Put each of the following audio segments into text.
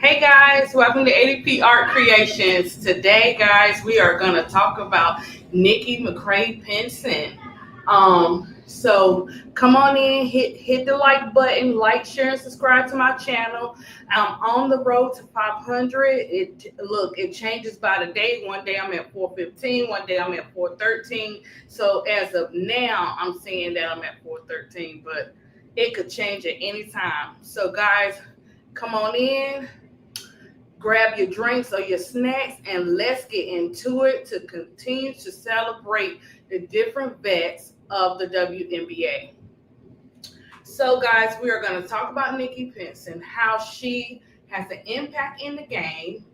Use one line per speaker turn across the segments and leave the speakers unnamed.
Hey guys, welcome to ADP Art Creations. Today, guys, we are going to talk about Nikki Mccray-Penson. So come on in, hit the like button, like, share, and subscribe to my channel. I'm on the road to 500. It changes by the day. One day I'm at 415, one day I'm at 413. So as of now, I'm saying that I'm at 413, but it could change at any time. So guys, come on in, grab your drinks or your snacks, and let's get into it to continue to celebrate the different vets of the WNBA. So, guys, we are going to talk about Nikki Penson, how she has an impact in the game,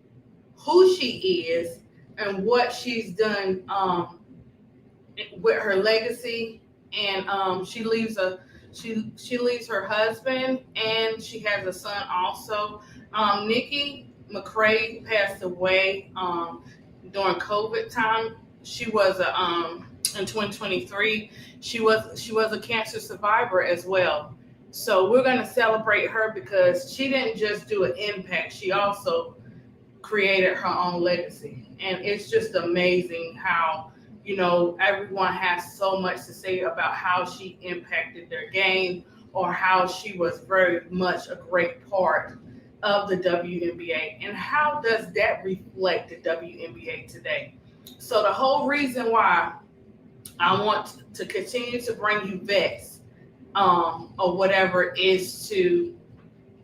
who she is, and what she's done with her legacy. And she leaves her husband, and she has a son also. Nikki McCray passed away during COVID time. She was in 2023. She was a cancer survivor as well. So we're going to celebrate her because she didn't just do an impact. She also created her own legacy. And it's just amazing how, everyone has so much to say about how she impacted their game or how she was very much a great part of the WNBA. And how does that reflect the WNBA today? So the whole reason why I want to continue to bring you vets or whatever is to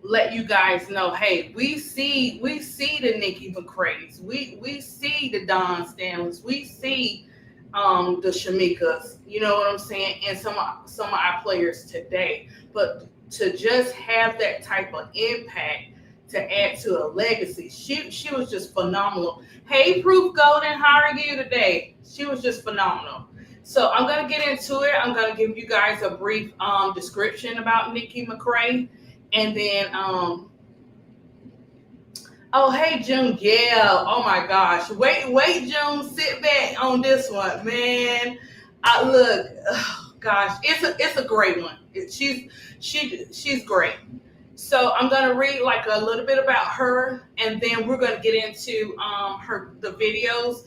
let you guys know, hey, we see the Nikki McCrays, we see the Don Stanleys, we see the Shamikas, you know what I'm saying, and some of our players today. But to just have that type of impact to add to a legacy, she was just phenomenal. Hey, Proof Golden, how are you today? She was just phenomenal. So I'm gonna get into it. I'm gonna give you guys a brief description about Nikki McCray. And then, oh, hey, June. Yeah. Oh my gosh. Wait, June. Sit back on this one, man. I look. Oh, gosh, it's a great one. She's great. So I'm gonna read like a little bit about her, and then we're gonna get into the videos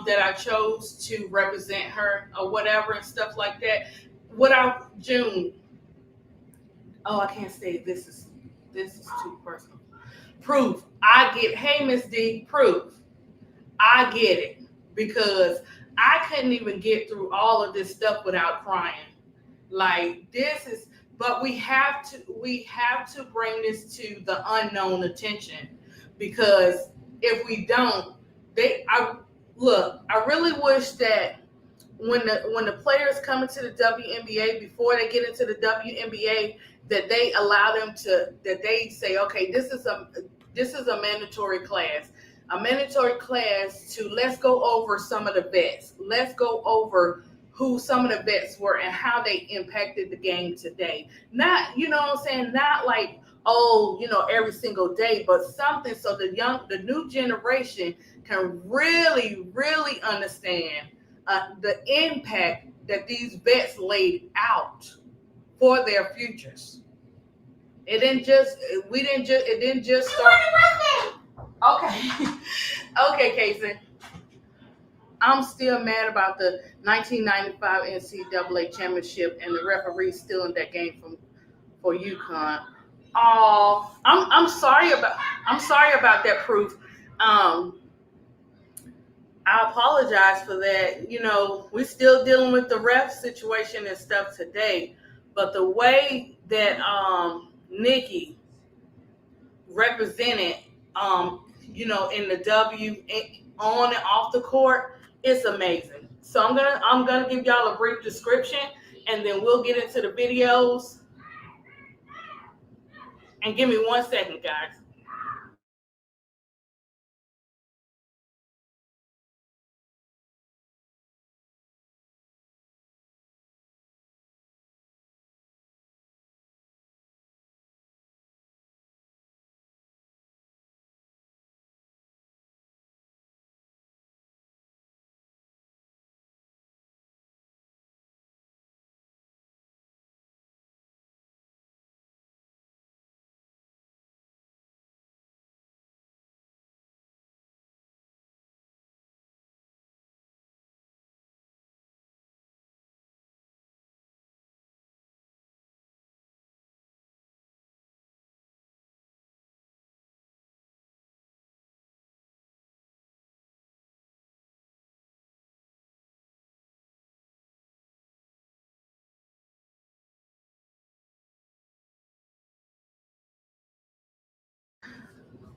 that I chose to represent her or whatever and stuff like that. Without June. Oh, I can't say this is too personal. Proof. I get, hey, Miss D, proof. I get it. Because I couldn't even get through all of this stuff without crying. Like this is, but we have to bring this to the unknown attention, because if we don't, I look, I really wish that when the players come into the WNBA, before they get into the WNBA, that they allow them to, that they say, okay, this is a mandatory class. A mandatory class to, let's go over some of the vets. Let's go over who some of the vets were and how they impacted the game today. Not, you know what I'm saying? Not like, oh, every single day, but something so the new generation can really, really understand the impact that these vets laid out for their futures. It didn't just we didn't just it didn't just start. Okay. Okay, Casey. I'm still mad about the 1995 NCAA championship and the referee stealing that game for UConn. Oh, I'm sorry about that, Proof. Um, I apologize for that. We're still dealing with the ref situation and stuff today, but the way that Nikki represented, in the on and off the court, it's amazing. So I'm gonna give y'all a brief description, and then we'll get into the videos. And give me 1 second, guys.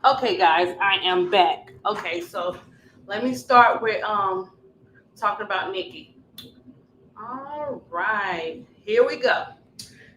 Okay, guys, I am back. Okay, so let me start with talking about Nikki. All right, here we go.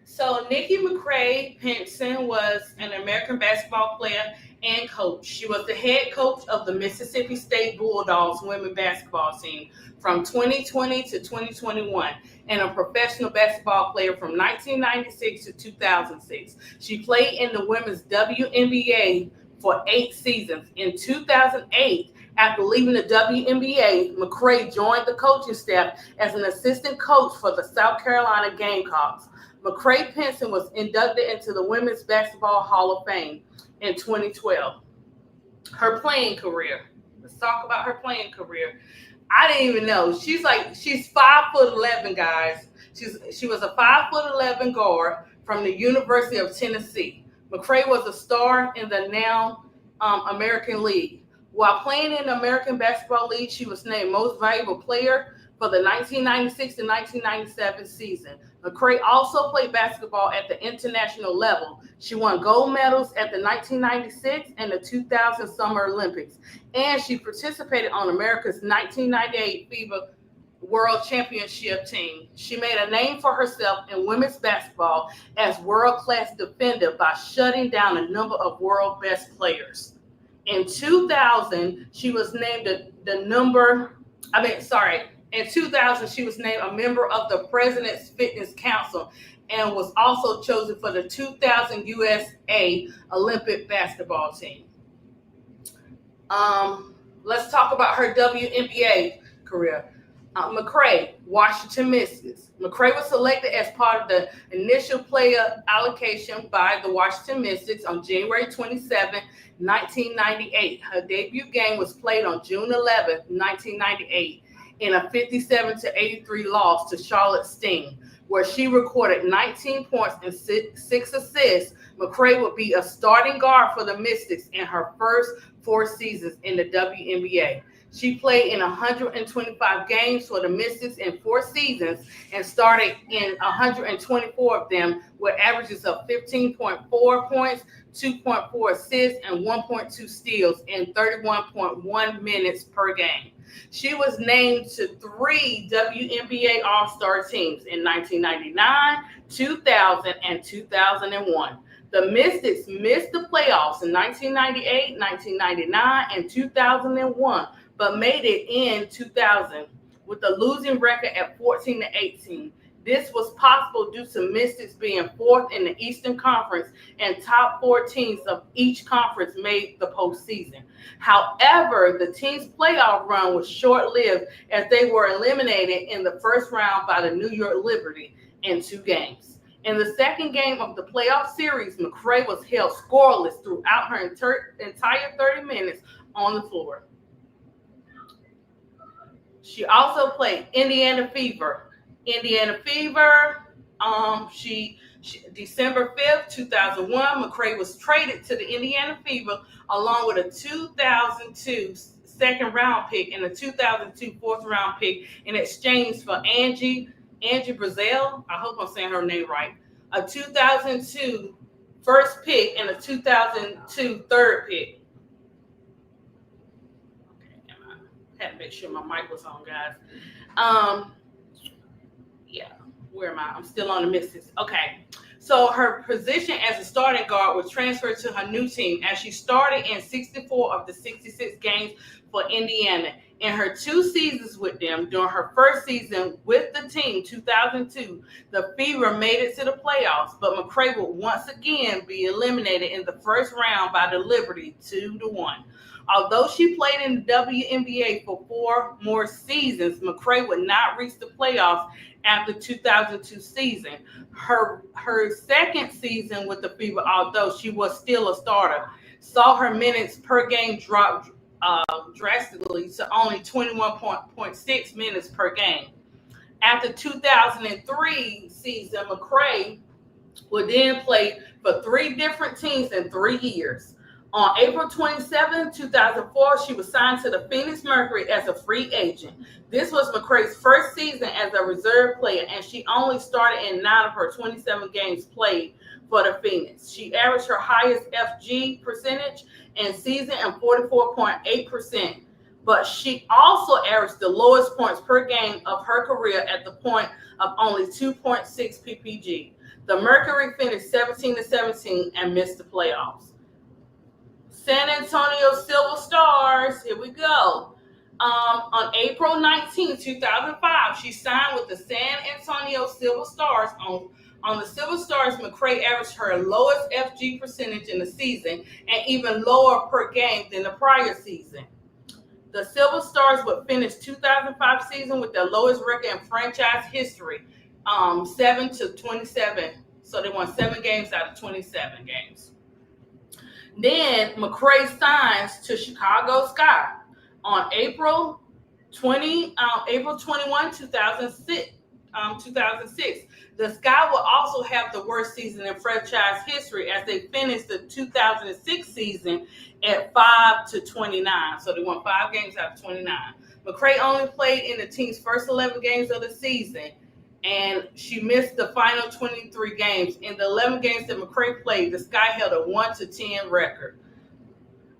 So Nikki Mccray-Penson was an American basketball player and coach. She was the head coach of the Mississippi State Bulldogs women's basketball team from 2020 to 2021 and a professional basketball player from 1996 to 2006. She played in the women's WNBA for 8 seasons. In 2008, after leaving the WNBA, McCray joined the coaching staff as an assistant coach for the South Carolina Gamecocks. Mccray-Penson was inducted into the Women's Basketball Hall of Fame in 2012. Her playing career. Let's talk about her playing career. I didn't even know. She's 5'11", guys. She was a 5'11" guard from the University of Tennessee. McCray was a star in the now American League. While playing in the American Basketball League, she was named Most Valuable Player for the 1996 to 1997 season. McCray also played basketball at the international level. She won gold medals at the 1996 and the 2000 Summer Olympics, and she participated on America's 1998 FIBA World Championship team. She made a name for herself in women's basketball as world-class defender by shutting down a number of world best players. In 2000, she was named in 2000, she was named a member of the President's Fitness Council and was also chosen for the 2000 USA Olympic basketball team. Let's talk about her WNBA career. McCray, Washington Mystics. McCray was selected as part of the initial player allocation by the Washington Mystics on January 27, 1998. Her debut game was played on June 11, 1998, in a 57-83 loss to Charlotte Sting, where she recorded 19 points and 6 assists. McCray would be a starting guard for the Mystics in her first 4 seasons in the WNBA. She played in 125 games for the Mystics in 4 seasons and started in 124 of them with averages of 15.4 points, 2.4 assists, and 1.2 steals in 31.1 minutes per game. She was named to 3 WNBA All-Star teams in 1999, 2000, and 2001. The Mystics missed the playoffs in 1998, 1999, and 2001, but made it in 2000 with a losing record at 14-18. This was possible due to Mystics being 4th in the Eastern Conference and top 4 teams of each conference made the postseason. However, the team's playoff run was short-lived as they were eliminated in the first round by the New York Liberty in 2 games. In the second game of the playoff series, McCray was held scoreless throughout her entire 30 minutes on the floor. She also played Indiana Fever. December 5th, 2001, McCray was traded to the Indiana Fever along with a 2002 second round pick and a 2002 fourth round pick in exchange for Angie Brazil. I hope I'm saying her name right. A 2002 first pick and a 2002 third pick. Had to make sure my mic was on, guys. Where am I? I'm still on the Mystics. Okay. So her position as a starting guard was transferred to her new team as she started in 64 of the 66 games for Indiana. In her 2 seasons with them, during her first season with the team, 2002, the Fever made it to the playoffs, but McCray would once again be eliminated in the first round by the Liberty 2-1. Although she played in the WNBA for 4 more seasons, McCray would not reach the playoffs after the 2002 season. Her second season with the Fever, although she was still a starter, saw her minutes per game drop drastically to only 21.6 minutes per game. After 2003 season, McCray would then play for 3 different teams in 3 years. On April 27, 2004, she was signed to the Phoenix Mercury as a free agent. This was McCray's first season as a reserve player, and she only started in 9 of her 27 games played for the Phoenix. She averaged her highest FG percentage in season and 44.8%. But she also averaged the lowest points per game of her career at the point of only 2.6 ppg. The Mercury finished 17-17 and missed the playoffs. San Antonio Silver Stars, here we go. On April 19, 2005, she signed with the San Antonio Silver Stars. On the Silver Stars, Mccray averaged her lowest FG percentage in the season and even lower per game than the prior season. The Silver Stars would finish 2005 season with their lowest record in franchise history, 7-27. So they won 7 games out of 27 games. Then Mccray signs to Chicago Sky on April 21, 2006. The Sky will also have the worst season in franchise history as they finished the 2006 season at 5-29. So they won 5 games out of 29. Mccray only played in the team's first 11 games of the season, and she missed the final 23 games. In the 11 games that Mccray played, the Sky held a 1-10 record.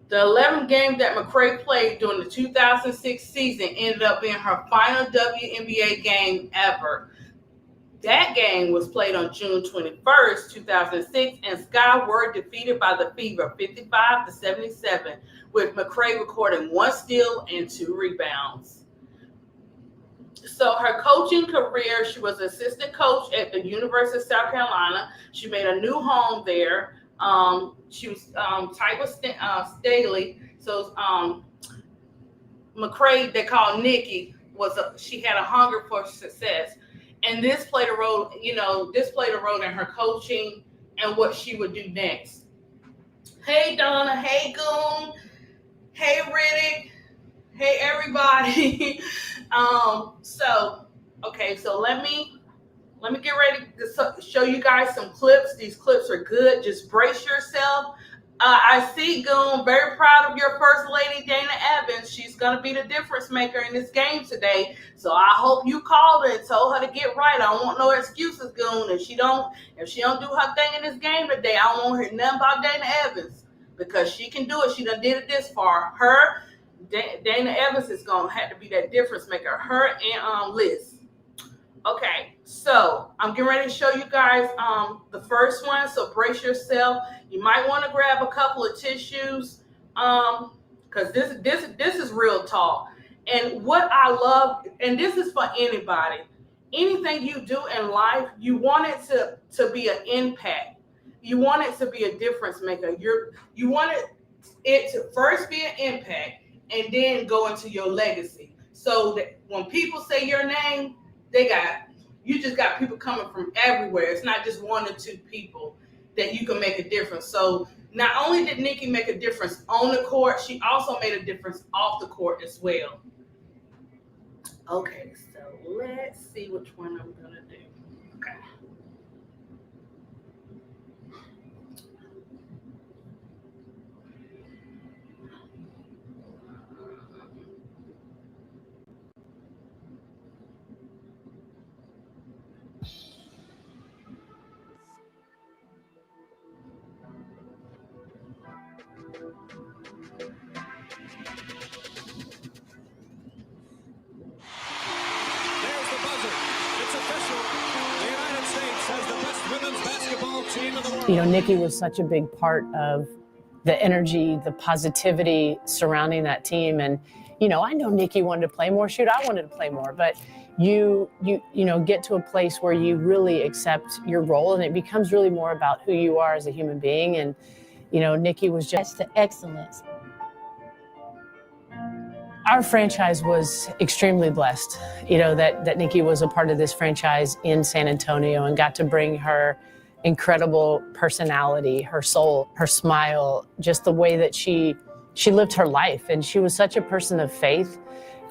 The 11th game that Mccray played during the 2006 season ended up being her final WNBA game ever. That game was played on June 21st, 2006, and Sky were defeated by the Fever 55-77, with Mccray recording 1 steal and 2 rebounds. So her coaching career, she was assistant coach at the University of South Carolina. She made a new home there. She was tight with Staley. So Mccray, they called Nikki, she had a hunger for success. And this played a role, in her coaching and what she would do next. Hey, Donna. Hey, Goon. Hey, Riddick. Hey, everybody. So let me get ready to show you guys some clips. These clips are good. Just brace yourself. I see, Goon, very proud of your First Lady, Dana Evans. She's going to be the difference maker in this game today. So I hope you called her and told her to get right. I don't want no excuses, Goon. If she don't do her thing in this game today, I don't want to hear nothing about Dana Evans, because she can do it. She done did it this far. Dana Evans is going to have to be that difference maker. Her and Liz. Okay, so I'm getting ready to show you guys the first one. So brace yourself. You might want to grab a couple of tissues because this is real talk. And what I love, and this is for anybody, anything you do in life, you want it to be an impact. You want it to be a difference maker. You want it to first be an impact and then go into your legacy. So that when people say your name, you just got people coming from everywhere. It's not just 1 or 2 people that you can make a difference. So not only did Nikki make a difference on the court, she also made a difference off the court as well. Okay, so let's see which one I'm gonna do. Okay.
Nikki was such a big part of the energy, the positivity surrounding that team. And, I know Nikki wanted to play more. Shoot, I wanted to play more. But you get to a place where you really accept your role, and it becomes really more about who you are as a human being. And, Nikki was just
to excellence.
Our franchise was extremely blessed, that Nikki was a part of this franchise in San Antonio and got to bring her incredible personality, her soul, her smile, just the way that she lived her life. And she was such a person of faith.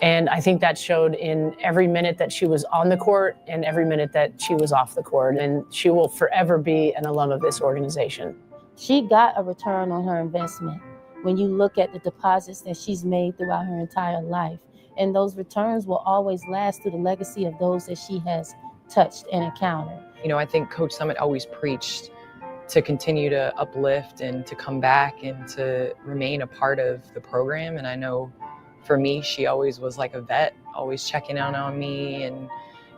And I think that showed in every minute that she was on the court and every minute that she was off the court. And she will forever be an alum of this organization.
She got a return on her investment when you look at the deposits that she's made throughout her entire life. And those returns will always last through the legacy of those that she has touched and encountered.
I think Coach Summit always preached to continue to uplift and to come back and to remain a part of the program. And I know for me, she always was like a vet, always checking out on me and,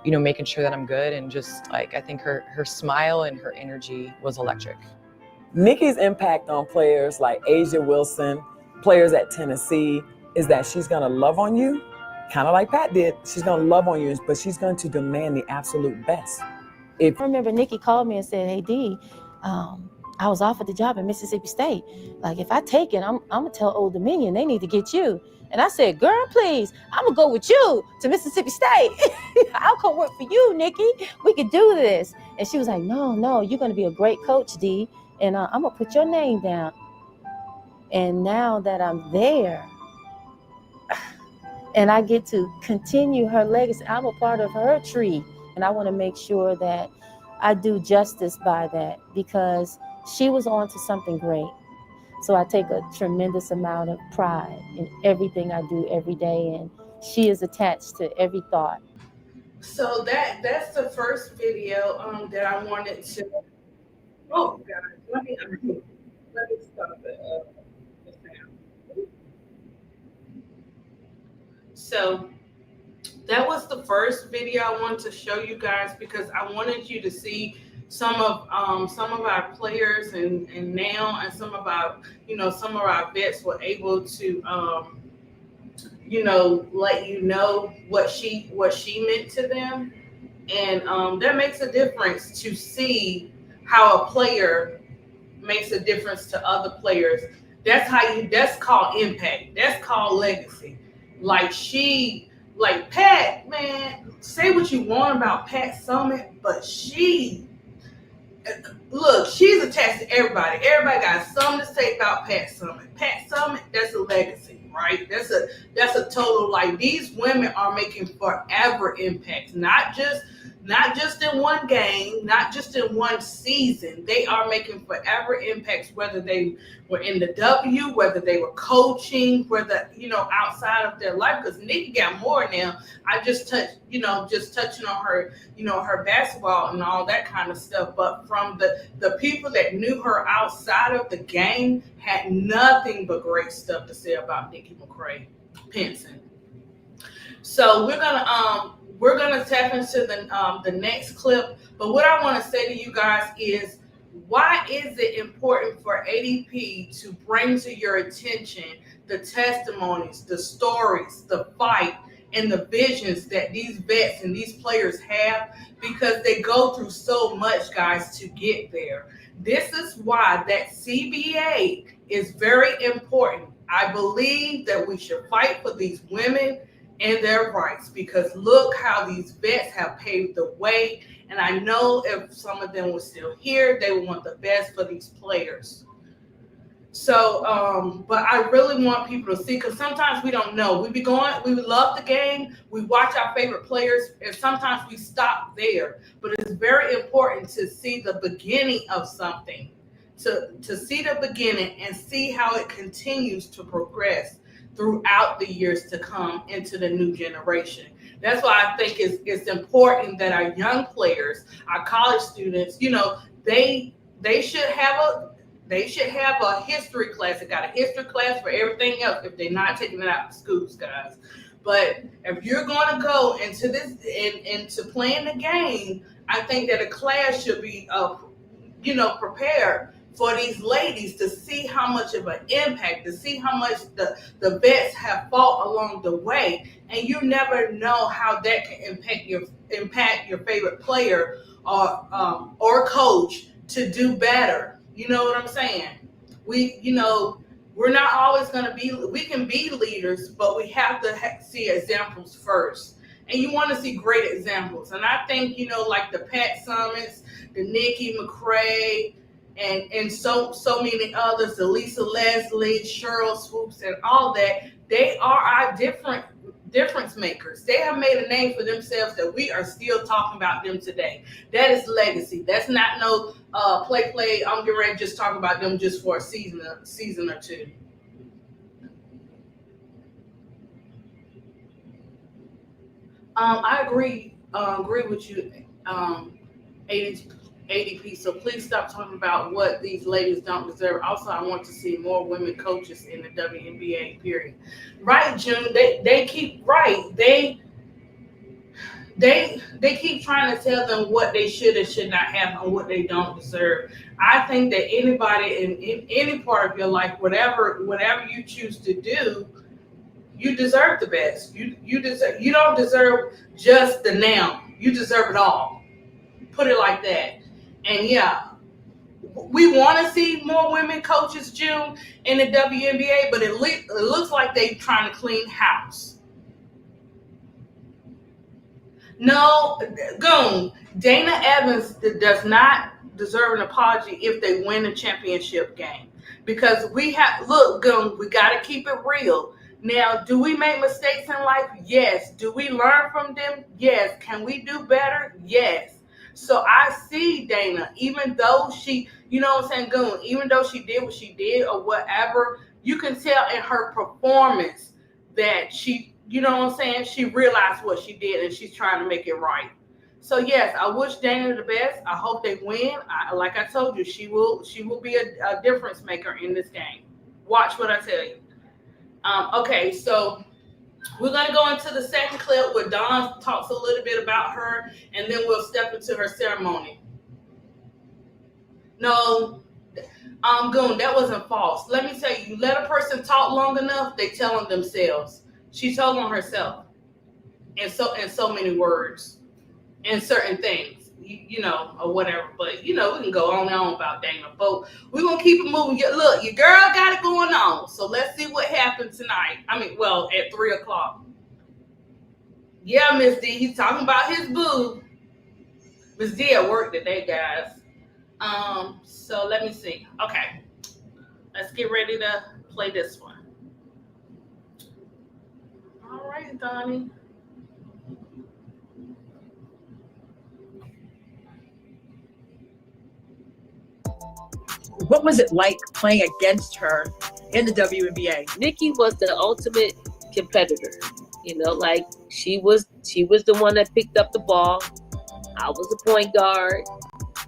you know, making sure that I'm good. And just like, I think her smile and her energy was electric.
Nikki's impact on players like Asia Wilson, players at Tennessee, is that she's going to love on you, kind of like Pat did. She's going to love on you, but she's going to demand the absolute best.
I remember Nikki called me and said, "Hey, Dee, I was offered the job at Mississippi State. Like, if I take it, I'm going to tell Old Dominion they need to get you." And I said, "Girl, please, I'm going to go with you to Mississippi State. I'll come work for you, Nikki. We could do this." And she was like, no, you're going to be a great coach, Dee. And I'm going to put your name down. And now that I'm there and I get to continue her legacy, I'm a part of her tree. And I want to make sure that I do justice by that, because she was on to something great. So I take a tremendous amount of pride in everything I do every day. And she is attached to every thought.
So that's the first video that I wanted to. Oh God, let me stop it. So that was the first video I wanted to show you guys, because I wanted you to see some of our players and now, and some of our vets were able to let you know what she meant to them. And that makes a difference, to see how a player makes a difference to other players. That's called impact. That's called legacy. Like Pat, man, say what you want about Pat Summitt, but she's attached to everybody. Everybody got something to say about Pat Summitt. Pat Summitt, that's a legacy, right? That's a total, like, these women are making forever impacts, not just in one game, not just in one season. They are making forever impacts, whether they were in the W, whether they were coaching, whether, outside of their life. Because Nikki got more now. I just touching on her, her basketball and all that kind of stuff. But from the people that knew her outside of the game, had nothing but great stuff to say about Nikki Mccray-Penson. So we're gonna tap into the next clip. But what I want to say to you guys is, why is it important for ADP to bring to your attention the testimonies, the stories, the fight, and the visions that these vets and these players have? Because they go through so much, guys, to get there. This is why that CBA is very important. I believe that we should fight for these women and their rights, because look how these vets have paved the way. And I know if some of them were still here, they would want the best for these players. So, but I really want people to see, because sometimes we don't know. We love the game, we watch our favorite players, and sometimes we stop there. But it's very important to see the beginning of something, to see the beginning and see how it continues to progress throughout the years to come into the new generation. That's why I think it's important that our young players, our college students, they should have a history class. They got a history class for everything else if they're not taking it out of schools, guys. But if you're going to go into this into playing the game, I think that a class should be prepared for these ladies, to see how much of an impact, to see how much the vets have fought along the way. And you never know how that can impact your favorite player or coach to do better. You know what I'm saying? We're not always going to be, we can be leaders, but we have to see examples first. And you want to see great examples. And I think, like the Pat Summitts, the Nikki Mccray, and so many others, the Lisa Leslie, Cheryl Swoops, and all that, they are our difference makers. They have made a name for themselves that we are still talking about them today. That is legacy. That's not no play. I'm getting ready to just talk about them just for a season or two. I agree with you, 80s. ADP. So please stop talking about what these ladies don't deserve. Also, I want to see more women coaches in the WNBA. Period. Right, June. They keep right. They keep trying to tell them what they should and should not have and what they don't deserve. I think that anybody in any part of your life, whatever you choose to do, you deserve the best. You don't deserve just the now. You deserve it all. Put it like that. And yeah, we want to see more women coaches, June, in the WNBA, but it looks like they're trying to clean house. No, Goon, Dana Evans does not deserve an apology if they win a championship game. Because Goon, we got to keep it real. Now, do we make mistakes in life? Yes. Do we learn from them? Yes. Can we do better? Yes. So I see Dana, even though she, you know what I'm saying, Goon, even though she did what she did or whatever, you can tell in her performance that she, you know what I'm saying, she realized what she did and she's trying to make it right. So yes, I wish Dana the best. I hope they win. Like I told you, she will be a difference maker in this game. Watch what I tell you. Okay, so we're going to go into the second clip where Dawn talks a little bit about her, and then we'll step into her ceremony. No, Goon, that wasn't false. Let me tell you, you let a person talk long enough, they tell them themselves. She told on herself in so many words and certain things, you know, or whatever. But, you know, we can go on and on about Dana. But we're going to keep it moving. Look, your girl got it going on. So let's see what happens tonight. At 3 o'clock. Yeah, Miss D, he's talking about his boo. Miss D at work today, guys. So let me see. Okay. Let's get ready to play this one. All right, Donnie.
What was it like playing against her in the WNBA?
Nikki was the ultimate competitor. You know, like she was the one that picked up the ball. I was the point guard.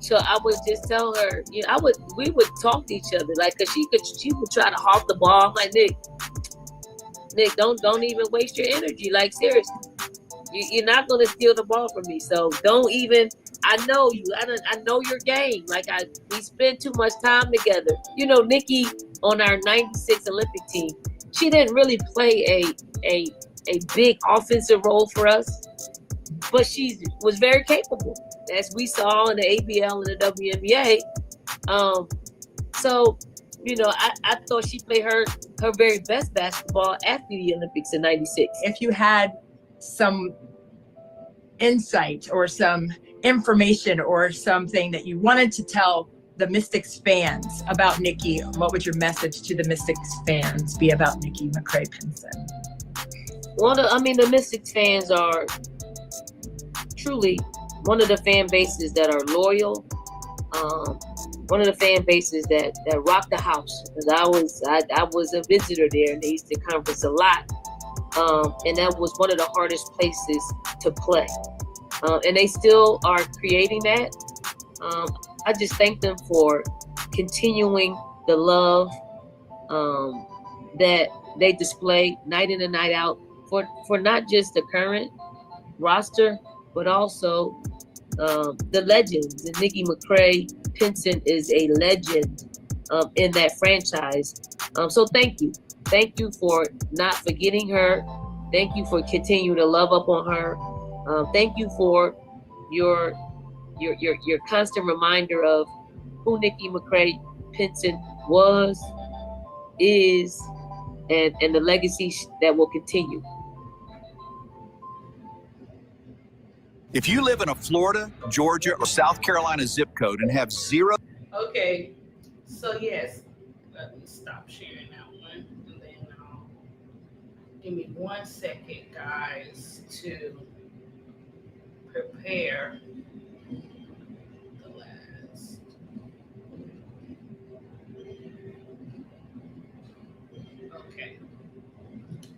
So I would just tell her, you know, we would talk to each other, like, cause she would try to hawk the ball. I'm like, Nick, don't even waste your energy. Like, seriously, you're not gonna steal the ball from me. So don't even. I know you. I know your game. Like, we spend too much time together. You know, Nikki on our '96 Olympic team, she didn't really play a big offensive role for us, but she was very capable, as we saw in the ABL and the WNBA. So, you know, I thought she played her very best basketball after the Olympics in '96.
If you had some insight or some information or something that you wanted to tell the Mystics fans about Nikki, what would your message to the Mystics fans be about Nikki Mccray-Penson?
Well, the Mystics fans are truly one of the fan bases that are loyal. One of the fan bases that rock the house. Because I was a visitor there in the Eastern Conference a lot, and that was one of the hardest places to play. And they still are creating that. I just thank them for continuing the love that they display night in and night out for not just the current roster, but also the legends. And Nikki Mccray-Penson is a legend in that franchise. So thank you. Thank you for not forgetting her. Thank you for continuing to love up on her. Thank you for your constant reminder of who Nikki Mccray-Penson was, is, and the legacy that will continue.
If you live in a Florida, Georgia, or South Carolina zip code and have zero...
Okay, so yes, let me stop sharing that one, and then give me 1 second, guys, to prepare the last. Okay,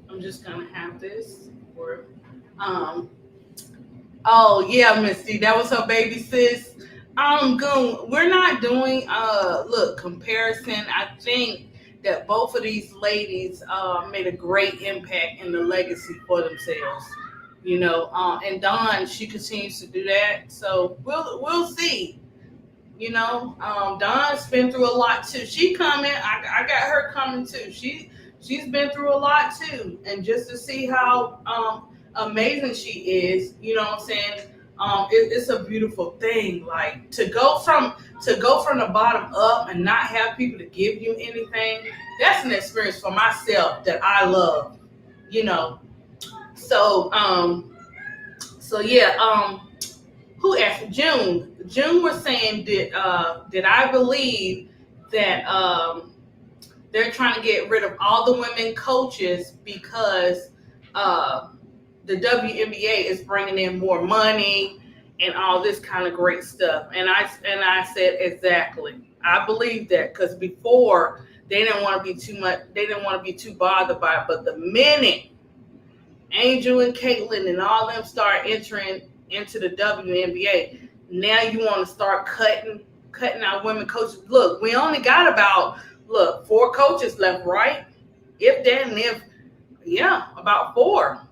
I'm just gonna have this for oh yeah, Misty, that was her baby sis. We're not doing comparison. I think that both of these ladies made a great impact in the legacy for themselves. And Dawn, she continues to do that. So we'll see. Dawn's been through a lot too. She coming. I got her coming too. She's been through a lot too. And just to see how amazing she is, you know what I'm saying? It's a beautiful thing. Like to go from the bottom up and not have people to give you anything. That's an experience for myself that I love. So yeah. Who asked? June. June was saying that I believe that they're trying to get rid of all the women coaches because the WNBA is bringing in more money and all this kind of great stuff. And I said exactly. I believe that because before they didn't want to be too much. They didn't want to be too bothered by it. But the minute Angel and Caitlin and all them start entering into the WNBA, now you want to start cutting out women coaches. Look, we only got about 4 coaches left, right? If that and if, yeah, about 4.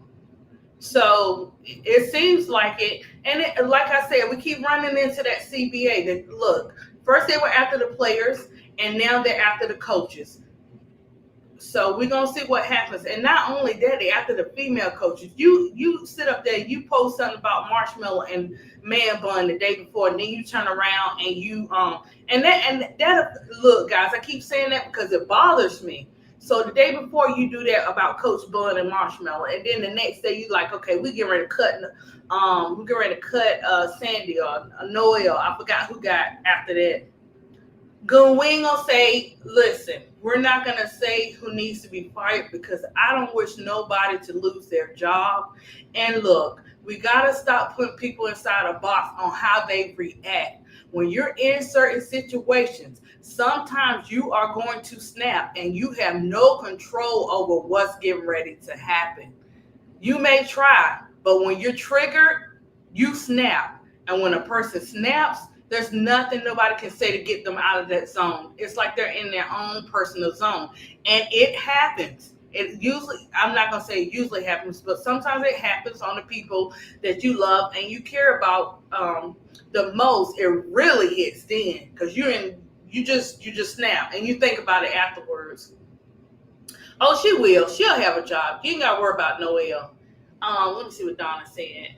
So it seems like it, and like I said, we keep running into that CBA. That look, first they were after the players, and now they're after the coaches. So we're gonna see what happens. And not only that, they after the female coaches. You sit up there, you post something about Marshmallow and Man Bun the day before, and then you turn around and you and that look, guys, I keep saying that because it bothers me. So the day before you do that about Coach Bun and Marshmallow, and then the next day you like, okay, we get ready to cut Sandy or Noel. I forgot who got after that. We ain't gonna say, listen, we're not gonna say who needs to be fired because I don't wish nobody to lose their job. And look, we gotta stop putting people inside a box on how they react. When you're in certain situations, sometimes you are going to snap and you have no control over what's getting ready to happen. You may try, but when you're triggered, you snap. And when a person snaps, there's nothing nobody can say to get them out of that zone. It's like they're in their own personal zone. And it happens. It usually, I'm not going to say it usually happens, but sometimes it happens on the people that you love and you care about the most. It really hits then because you just snap and you think about it afterwards. Oh, she will. She'll have a job. You ain't got to worry about Noelle. Let me see what Donna said.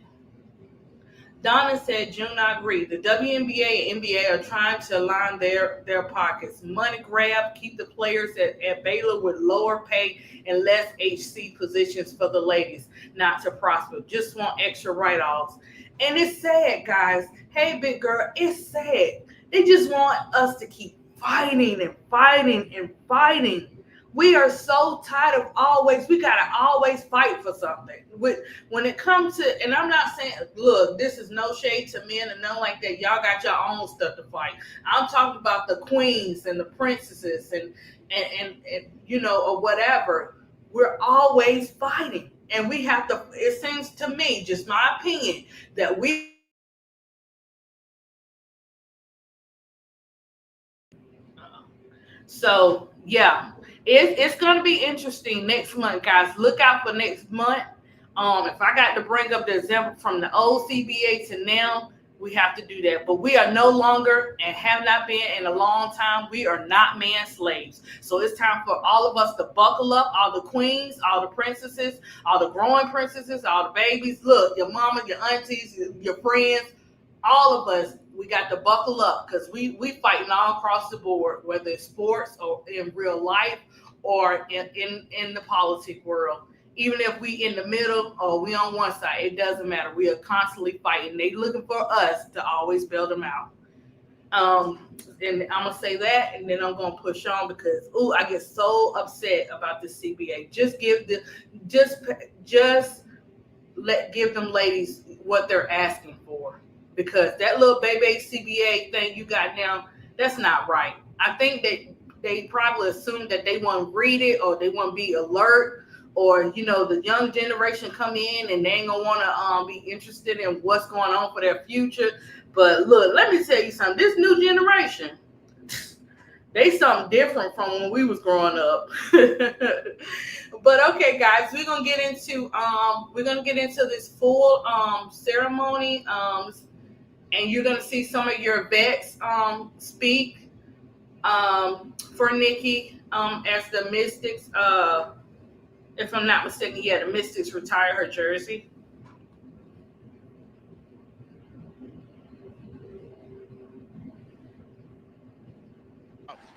Donna said, June, I agree. The WNBA and NBA are trying to line their pockets. Money grab, keep the players at Baylor with lower pay and less HC positions for the ladies, not to prosper. Just want extra write-offs. And it's sad, guys. Hey, big girl, it's sad. They just want us to keep fighting and fighting and fighting. We are so tired of we got to always fight for something. When it comes to, and I'm not saying, look, this is no shade to men and nothing like that. Y'all got your own stuff to fight. I'm talking about the queens and the princesses and or whatever. We're always fighting. And we have to, it seems to me, just my opinion, that so, yeah. It's going to be interesting next month, guys. Look out for next month. If I got to bring up the example from the old CBA to now, we have to do that. But we are no longer and have not been in a long time. We are not man slaves. So it's time for all of us to buckle up, all the queens, all the princesses, all the growing princesses, all the babies. Look, your mama, your aunties, your friends, all of us. We got to buckle up because we fighting all across the board, whether it's sports or in real life or in the politic world. Even if we in the middle or we on one side, it doesn't matter. We are constantly fighting. They looking for us to always bail them out. And I'm gonna say that, and then I'm gonna push on because I get so upset about this CBA. Just give them ladies what they're asking for. Because that little baby CBA thing you got now, that's not right. I think that they probably assume that they want to read it or they want to be alert or the young generation come in and they ain't gonna want to be interested in what's going on for their future. But look, let me tell you something. This new generation, they something different from when we was growing up. But okay, guys, we're gonna get into this full ceremony, and you're gonna see some of your vets speak for Nikki as the Mystics. If I'm not mistaken, the Mystics retire her jersey.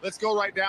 Let's go right down.